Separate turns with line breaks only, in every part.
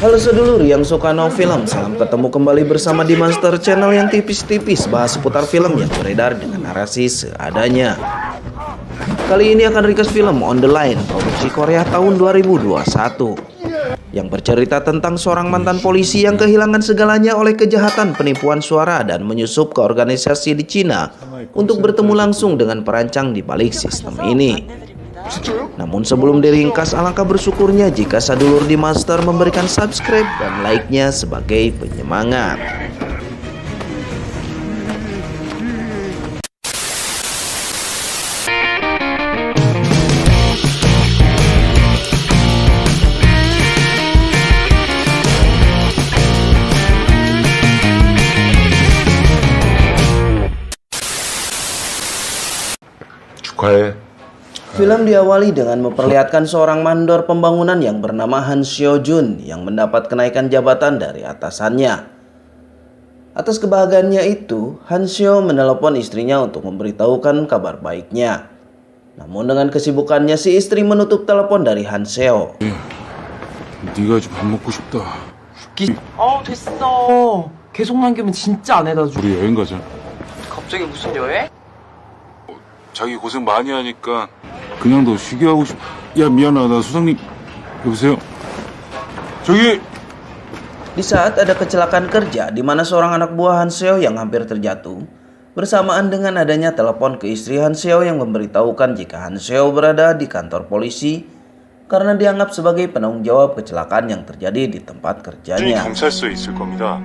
Halo sedulur yang suka no film, salam ketemu kembali bersama di Monster Channel yang tipis-tipis bahas seputar film yang beredar dengan narasi seadanya. Kali ini akan request film On The Line, produksi Korea tahun 2021, yang bercerita tentang seorang mantan polisi yang kehilangan segalanya oleh kejahatan penipuan suara dan menyusup ke organisasi di Cina untuk bertemu langsung dengan perancang di balik sistem ini. Namun sebelum diringkas, alangkah bersyukurnya jika sadulur di Master memberikan subscribe dan like-nya sebagai penyemangat.
축하해.
Film diawali dengan memperlihatkan seorang mandor pembangunan yang bernama Han Seo Jun yang mendapat kenaikan jabatan dari atasannya. Atas kebahagiaannya itu, Han Seo menelepon istrinya untuk memberitahukan kabar baiknya. Namun dengan kesibukannya, si istri menutup telepon dari Han Seo.
네가 좀 밥 먹고 싶다.
됐어. 계속 남기면 진짜 안 해다 줘.
우리 여행 가자.
갑자기 무슨 여행?
자기 고생 많이 하니까 그냥 너 쉬게 하고 싶. 야 미안하다 수상님. 여보세요. 저기.
Di saat ada kecelakaan kerja di mana seorang anak buah Han Seo yang hampir terjatuh, bersamaan dengan adanya telepon ke istri Han Seo yang memberitahukan jika Han Seo berada di kantor polisi karena dianggap sebagai penanggung jawab kecelakaan yang terjadi di tempat kerjanya.
경찰서에 있을 겁니다.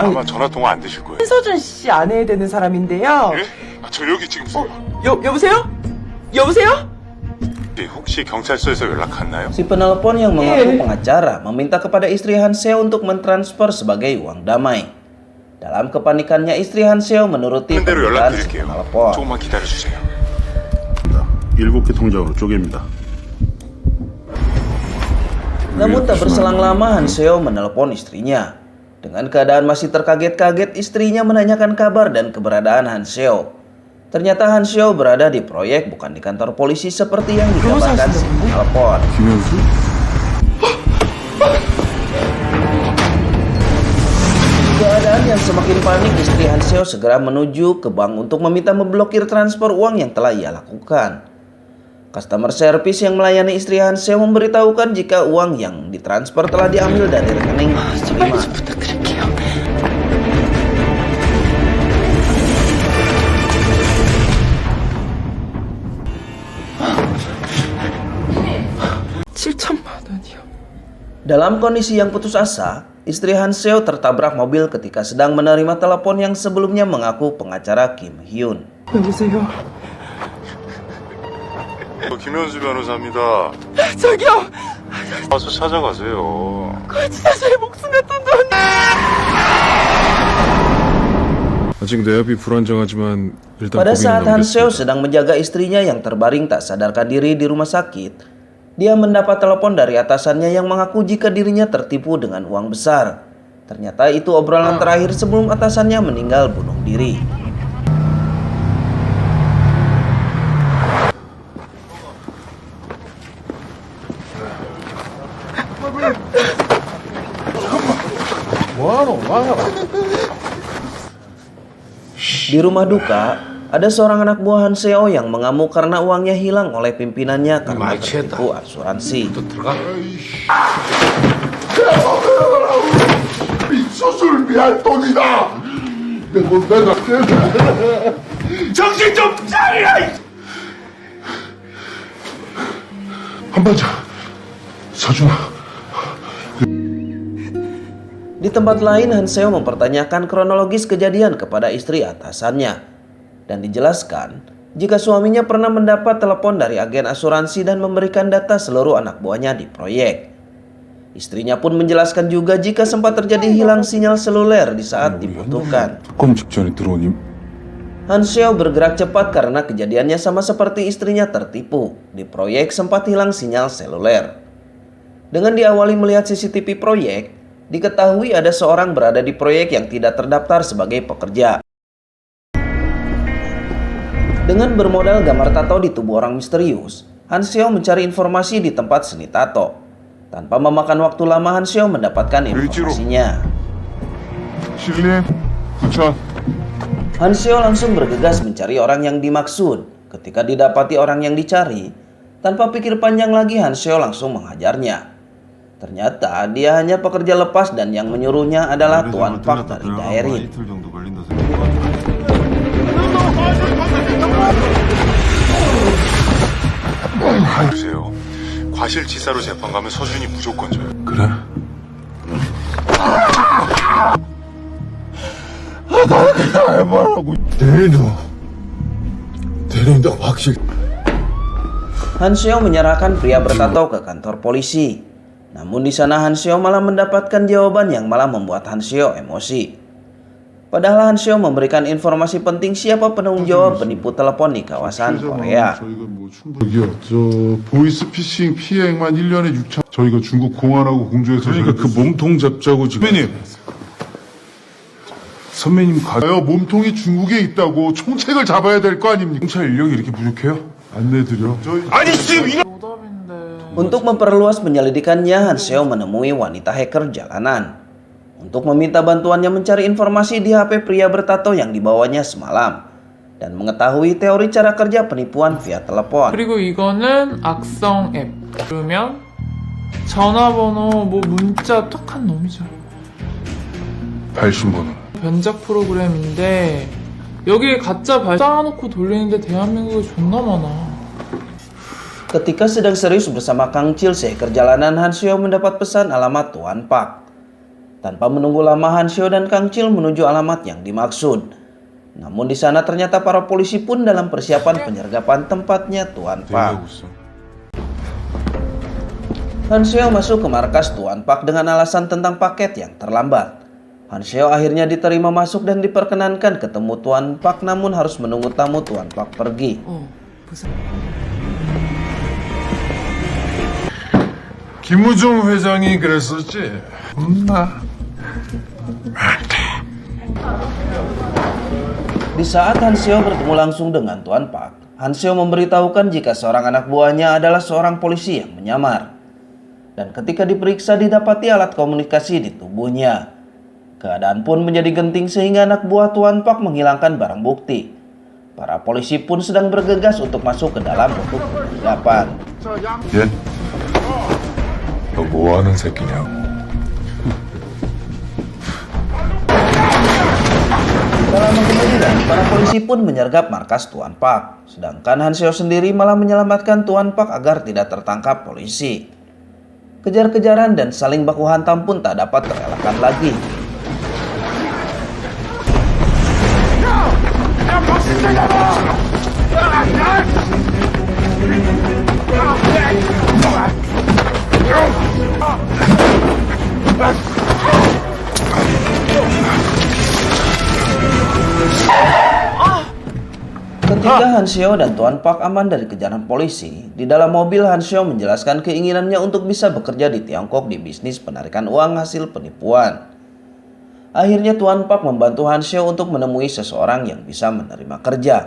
아마 전화 통화 안 되실 거예요.
신서준 씨 아내에 되는 사람인데요.
예? 저 여기 지금 있어요.
여보세요? 여보세요?
혹시 경찰서에서 연락 갔나요?
Si penelpon yang mengaku pengacara meminta kepada istri Han Seo untuk mentransfer sebagai uang damai. Dalam kepanikannya, istri Han Seo menuruti
대로
permintaan si
연락드릴게요.
penelpon.
조금만 기다려 주세요.
7개 통장으로 쪼갭니다.
Namun tak berselang lama Han Seo menelpon istrinya. Dengan keadaan masih terkaget-kaget, istrinya menanyakan kabar dan keberadaan Han Seo. Ternyata Han Seo berada di proyek, bukan di kantor polisi seperti yang dikabarkan si penelpon.
김현수?
Keadaan yang semakin panik, istri Han Seo segera menuju ke bank untuk meminta memblokir transfer uang yang telah ia lakukan. Customer service yang melayani istri Han Seo memberitahukan jika uang yang ditransfer telah diambil dari rekening terima.
부탁드릴게요. $7,000,000이요.
Dalam kondisi yang putus asa, istri Han Seo tertabrak mobil ketika sedang menerima telepon yang sebelumnya mengaku pengacara Kim Hyun.
여보세요?
김현수 변호사입니다.
저기요.
와서 찾아가세요.
그거 진짜 제 목숨이었던 돈이.
아직 내 앞이 불안정하지만 일단
Pada saat Han Seo
넘겼습니다.
sedang menjaga istrinya yang terbaring tak sadarkan diri di rumah sakit, dia mendapat telepon dari atasannya yang mengaku jika dirinya tertipu dengan uang besar. Ternyata itu obrolan terakhir sebelum atasannya meninggal bunuh diri. Di rumah duka, ada seorang anak buah Han Seo yang mengamuk karena uangnya hilang oleh pimpinannya karena tertipu asuransi.
수술 비할 돈이다. 내가 정신 좀 차리라. 한반장 서준아.
Di tempat lain, Han Seo mempertanyakan kronologis kejadian kepada istri atasannya dan dijelaskan jika suaminya pernah mendapat telepon dari agen asuransi dan memberikan data seluruh anak buahnya di proyek. Istrinya pun menjelaskan juga jika sempat terjadi hilang sinyal seluler di saat dibutuhkan.
특검 직전에 들어오니
Han Seo bergerak cepat karena kejadiannya sama seperti istrinya tertipu. Di proyek sempat hilang sinyal seluler. Dengan diawali melihat CCTV proyek, diketahui ada seorang berada di proyek yang tidak terdaftar sebagai pekerja. Dengan bermodal gambar tato di tubuh orang misterius, Han Seo mencari informasi di tempat seni tato. Tanpa memakan waktu lama, Hanseo mendapatkan informasinya.
실님, 부천.
Hanseo langsung bergegas mencari orang yang dimaksud. Ketika didapati orang yang dicari, tanpa pikir panjang lagi Hanseo langsung menghajarnya. Ternyata dia hanya pekerja lepas dan yang menyuruhnya adalah Tuan Pak dari Daerin.
이틀 정도 걸린다
보세요. 과실치사로 재판 가면 서준이 무조건 져요.
그래?
해봐라고. 대리도 확실히.
Hanseo menyerahkan pria bertato ke kantor polisi. Namun di sana Hanseo malah mendapatkan jawaban yang malah membuat Hanseo emosi. Padahal Hanseo memberikan informasi penting siapa penanggung jawab penipu telepon di kawasan Korea.
저희가 뭐 충분히요. 저 보이스피싱 피해 액만 1년에 6천. 저희가 중국 공안하고 공조해서
그러니까 그 몸통 잡자고 지금. 선배님
가요. 몸통이 중국에 있다고 총책을 잡아야 될 거 아닙니까?
경찰 인력이 이렇게 부족해요?
안내드려.
아니 지금 이
Untuk memperluas penyelidikannya, Hanseo menemui wanita hacker jalanan untuk meminta bantuannya mencari informasi di HP pria bertato yang dibawanya semalam dan mengetahui teori cara kerja penipuan via telepon.
그리고 이거는 악성 앱. 그러면 전화번호, 뭐 문자 톡한 놈이죠.
80만 원.
변작 프로그램인데 여기에 가짜 쌓아놓고 돌리는데 대한민국에 존나 많아.
Ketika sedang serius bersama Kang Chil sehacker jalanan, Hanseo mendapat pesan alamat Tuan Pak. Tanpa menunggu lama, Hanseo dan Kang Chil menuju alamat yang dimaksud. Namun di sana ternyata para polisi pun dalam persiapan penyergapan tempatnya Tuan Pak. Hanseo masuk ke markas Tuan Pak dengan alasan tentang paket yang terlambat. Hanseo akhirnya diterima masuk dan diperkenankan ketemu Tuan Pak, namun harus menunggu tamu Tuan Pak pergi.
김우중 회장이 그랬었지.
Di saat Hanseo bertemu langsung dengan Tuan Pak, Hanseo memberitahukan jika seorang anak buahnya adalah seorang polisi yang menyamar. Dan ketika diperiksa didapati alat komunikasi di tubuhnya. Keadaan pun menjadi genting sehingga anak buah Tuan Pak menghilangkan barang bukti. Para polisi pun sedang bergegas untuk masuk ke dalam untuk penyergapan.
예? 너 뭐 하는 새끼냐?
Tak lama kemudian, para polisi pun menyergap markas Tuan Pak. Sedangkan Hanseo sendiri malah menyelamatkan Tuan Pak agar tidak tertangkap polisi. Kejar-kejaran dan saling baku hantam pun tak dapat terelakkan lagi. Ketika Hanseo dan Tuan Pak aman dari kejaran polisi, di dalam mobil Hanseo menjelaskan keinginannya untuk bisa bekerja di Tiongkok di bisnis penarikan uang hasil penipuan. Akhirnya Tuan Pak membantu Hanseo untuk menemui seseorang yang bisa menerima kerja.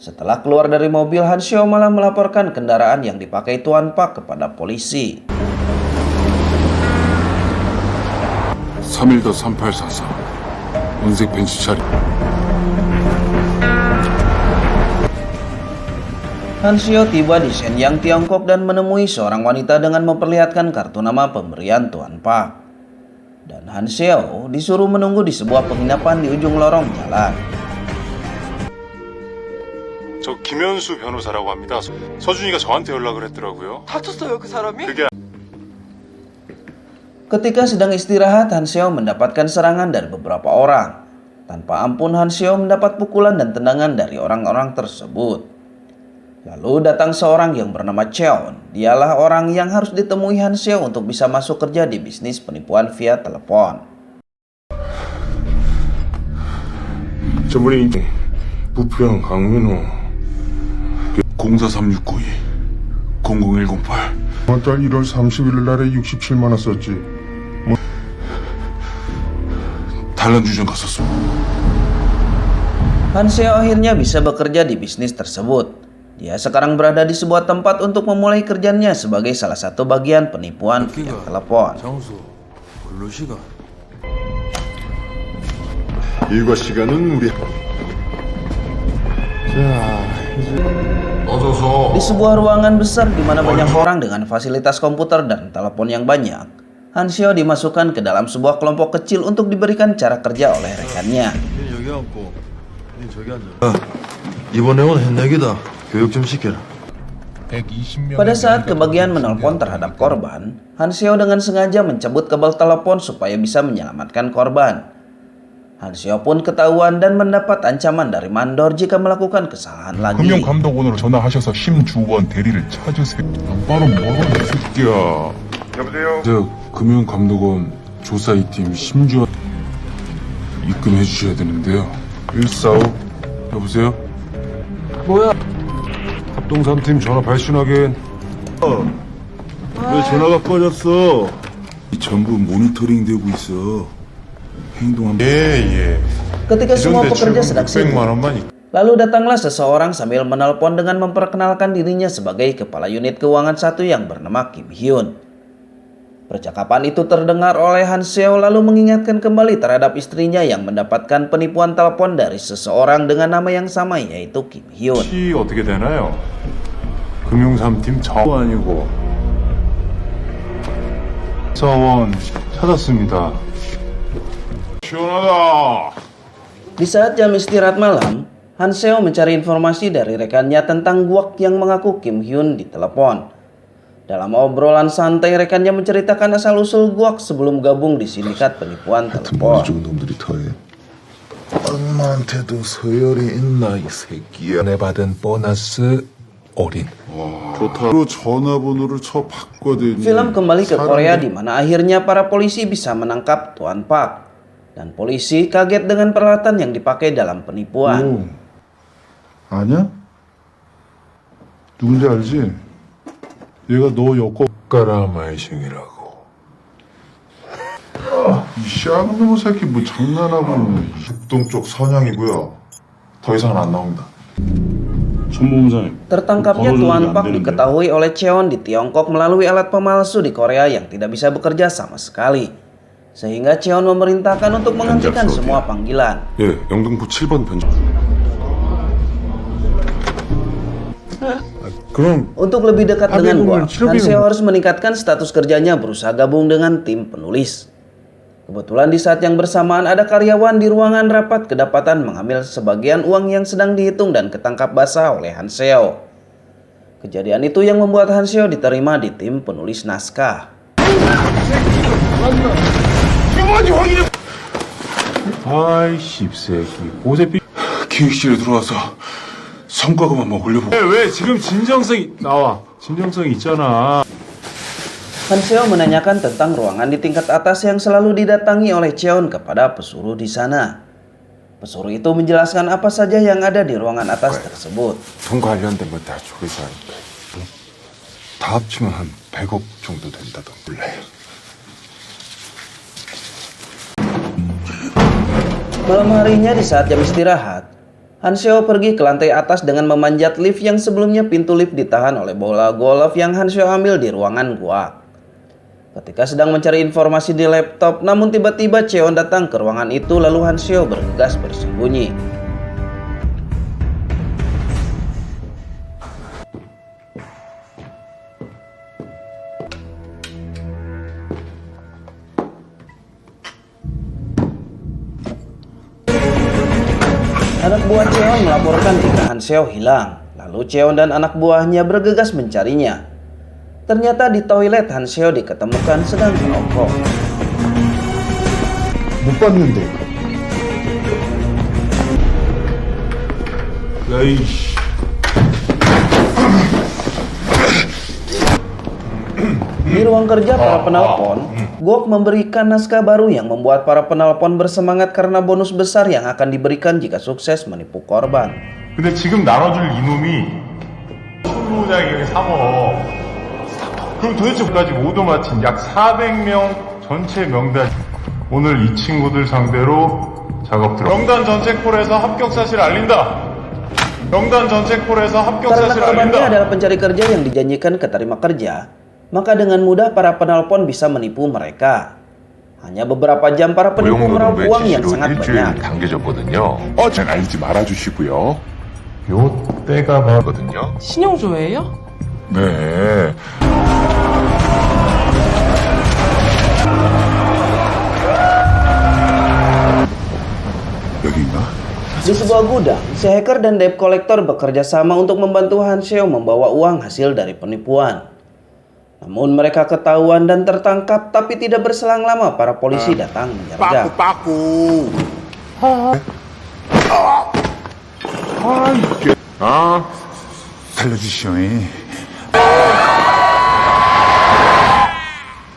Setelah keluar dari mobil, Hanseo malah melaporkan kendaraan yang dipakai Tuan Pak kepada polisi.
31-3844 은색 벤츠 차량.
Hanseo tiba di Shenyang, Tiongkok dan menemui seorang wanita dengan memperlihatkan kartu nama pemberian Tuan Pak. Dan Hanseo disuruh menunggu di sebuah penginapan di ujung lorong jalan.
저 김현수 변호사라고 합니다. 서준이가 저한테 연락을 했더라고요.
다쳤어요, 그 사람이?
그게
Ketika sedang istirahat, Hanseo mendapatkan serangan dari beberapa orang. Tanpa ampun, Hanseo mendapat pukulan dan tendangan dari orang-orang tersebut. Lalu datang seorang yang bernama Cheon. Dialah orang yang harus ditemui Hanseo untuk bisa masuk kerja di bisnis penipuan via telepon.
저번에 부평 강민호 043692 00108
이번 달 1월 31일 날에 67만 원 썼지.
단란주점 갔었어.
Hanseo akhirnya bisa bekerja di bisnis tersebut. Dia sekarang berada di sebuah tempat untuk memulai kerjanya sebagai salah satu bagian penipuan via telepon.
장소, 근로 시간.
일과 시간은 우리.
어서서.
Di sebuah ruangan besar di mana banyak orang dengan fasilitas komputer dan telepon yang banyak, Hanseo dimasukkan ke dalam sebuah kelompok kecil untuk diberikan cara kerja oleh rekannya.
여기 앉고, 저기 앉아. 이번 회원 핵내기다. 교육 좀 시켜라.
Pada saat kebagian menelpon terhadap korban, Hanseo dengan sengaja mencabut kabel telepon supaya bisa menyelamatkan korban. Hanseo pun ketahuan dan mendapat ancaman dari mandor jika melakukan kesalahan lagi.
금융감독원으로 전화하셔서 심주원 대리를 찾으세요. 바로 뭐라 이 새끼야. 여보세요.
저 금융감독원 조사이팀 심주원 입금해 주셔야 되는데요.
145.
여보세요?
합동삼팀 전화 발신하게. 왜 전화가 꺼졌어?
이 전부 모니터링 되고 있어. 행동 한번.
Ketika semua pekerja sedang sibuk,
600만 원만
lalu datanglah seseorang sambil menelpon dengan memperkenalkan dirinya sebagai kepala unit keuangan 1 yang bernama Kim Hyun. Percakapan itu terdengar oleh Hanseo lalu mengingatkan kembali terhadap istrinya yang mendapatkan penipuan telepon dari seseorang dengan nama yang sama yaitu Kim Hyun.
혹시 어떻게 되나요? 금융삼팀 저 아니고 사원 찾았습니다. 시원하다.
Di saat jam istirahat malam, Hanseo mencari informasi dari rekannya tentang guak yang mengaku Kim Hyun di telepon. Dalam obrolan santai, rekannya menceritakan asal-usul guak sebelum gabung di sindikat penipuan telepon.
놈들이 더해. 엄마한테도 서열이 있나 이 새끼야. 내 받은 보너스 올인. 좋다. 전화번호를 쳐 바꿔대니.
Film kembali ke Korea di mana akhirnya para polisi bisa menangkap Tuan Park. Dan polisi kaget dengan peralatan yang dipakai dalam penipuan.
아니야? 누군지 알지? 얘가 너 여권 까라마이싱이라고. 이 쌍놈의 새끼 뭐 장난하고. 북동 쪽 선양이고요. 더 이상은 안 나옵니다.
천보무사님.
Tertangkapnya Tuan Park diketahui oleh Cheon di Tiongkok melalui alat pemalsu di Korea yang tidak bisa bekerja sama sekali. Sehingga Cheon memerintahkan untuk menghentikan semua panggilan.
예, 영등포 7번 변조.
Untuk lebih dekat dengan guak, Hanseo harus meningkatkan status kerjanya berusaha gabung dengan tim penulis. Kebetulan di saat yang bersamaan ada karyawan di ruangan rapat kedapatan mengambil sebagian uang yang sedang dihitung dan ketangkap basah oleh Hanseo. Kejadian itu yang membuat Hanseo diterima di tim penulis naskah.
아이 씹새끼 오세삐 기획실에 들어와서 성과급만 먹으려고.
왜 지금 진정성이 나와? 진정성이 있잖아.
Hanseo menanyakan tentang ruangan di tingkat atas yang selalu didatangi oleh Cheon kepada pesuruh di sana. Pesuruh itu menjelaskan apa saja yang ada di ruangan atas tersebut.
돈 관련된 거 다 조회사 하니까 다 합치면 한 100억 정도 된다던 몰래.
Malam harinya di saat jam istirahat, Hanseo pergi ke lantai atas dengan memanjat lift yang sebelumnya pintu lift ditahan oleh bola golf yang Hanseo ambil di ruangan gua. Ketika sedang mencari informasi di laptop, namun tiba-tiba Cheon datang ke ruangan itu lalu Hanseo bergegas bersembunyi. Anak buah Cheon melaporkan jika Hanseo hilang. Lalu Cheon dan anak buahnya bergegas mencarinya. Ternyata di toilet Hanseo diketemukan sedang merokok.
못 봤는데. 야이씨.
Di ruang kerja para penelpon, Guok memberikan naskah baru yang membuat para penelpon bersemangat karena bonus besar yang akan diberikan jika sukses menipu korban.
근데 지금 나눠줄 이놈이 총무장이 3억. 그럼 도대체 까지 모두 마친 약 400명 전체 명단. 오늘 이 친구들 상대로 작업 들어. 명단 전체 콜에서 합격 사실 알린다. 명단 전체 콜에서 합격
Karena
사실을
korbannya
알린다.
adalah pencari kerja yang dijanjikan keterima kerja, maka dengan mudah para penelpon bisa menipu mereka. Hanya beberapa jam para penipu meraup uang yang sangat banyak.
당겨졌거든요.
전 알지 말아주시고요.
요 때가 바로
거든요.
신용조회예요?
네. 여기 있나?
Di sebuah gudang, si hacker dan debt collector bekerja sama untuk membantu Han Seo membawa uang hasil dari penipuan. Namun mereka ketahuan dan tertangkap, tapi tidak berselang lama para polisi datang menyergap.
살려주시오.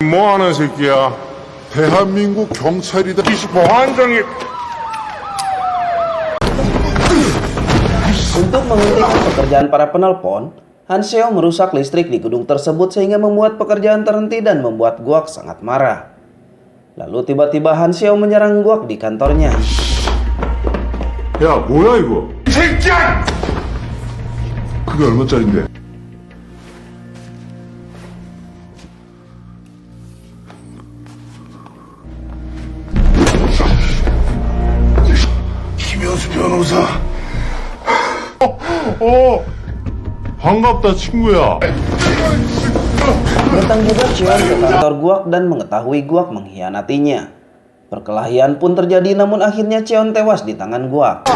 뭐하는 새끼야?
대한민국 경찰이다.
보안정이
Untuk menghentikan pekerjaan para penelpon, Han Seo merusak listrik di gedung tersebut sehingga membuat pekerjaan terhenti dan membuat Guak sangat marah. Lalu tiba-tiba Han Seo menyerang Guak di kantornya.
야, 뭐야 이거? 새끼야! 그게 얼마짜린데? 김현수 변호사.
반갑다 친구야.
Datang juga Cheon ke kantor Guak dan mengetahui Guak mengkhianatinya. Perkelahian pun terjadi, namun akhirnya Cheon tewas di tangan Guak.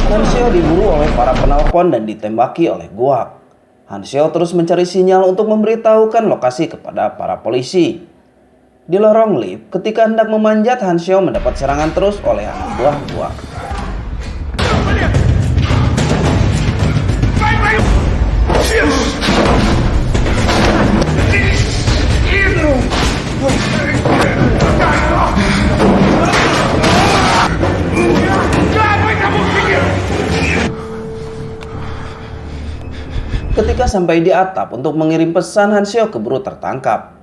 Han Seo diburu oleh para penelpon dan ditembaki oleh Guak. Han Seo terus mencari sinyal untuk memberitahukan lokasi kepada para polisi. Di lorong lift, ketika hendak memanjat, Han Seo mendapat serangan terus oleh anak buah Guak. Ketika sampai di atap untuk mengirim pesan, Han Seo keburu tertangkap.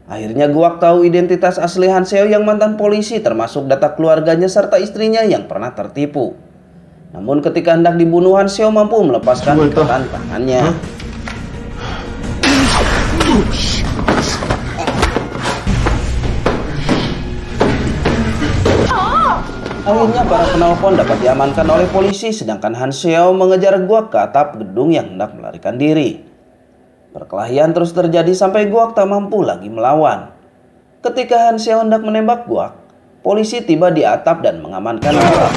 Akhirnya Guak tahu identitas asli Han Seo yang mantan polisi, termasuk data keluarganya serta istrinya yang pernah tertipu. Namun ketika hendak dibunuh, Han Seo mampu melepaskan ikatan tangannya. Akhirnya para penelpon dapat diamankan oleh polisi, sedangkan Han Seo mengejar Guak ke atap gedung yang hendak melarikan diri. Perkelahian terus terjadi sampai Guak tak mampu lagi melawan. Ketika Han Seo hendak menembak Guak, polisi tiba di atap dan mengamankan Guak.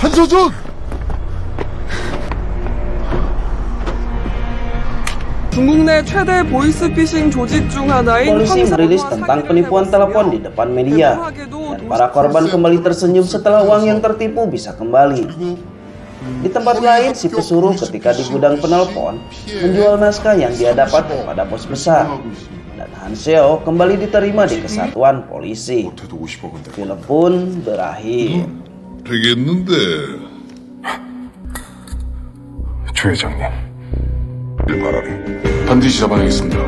한서준!
중국 내 최대 보이스피싱 조직 중 하나인
Polisi merilis tentang penipuan telepon di depan media, dan para korban kembali tersenyum setelah uang yang tertipu bisa kembali. Di tempat lain, si pesuruh ketika di gudang penelpon menjual naskah yang dia dapat kepada bos besar, dan Han Seo kembali diterima di kesatuan polisi.
못해도 50억은 돼.
Film pun berakhir.
되겠는데.
조 회장님. 일 바라리. 반드시 잡아내겠습니다.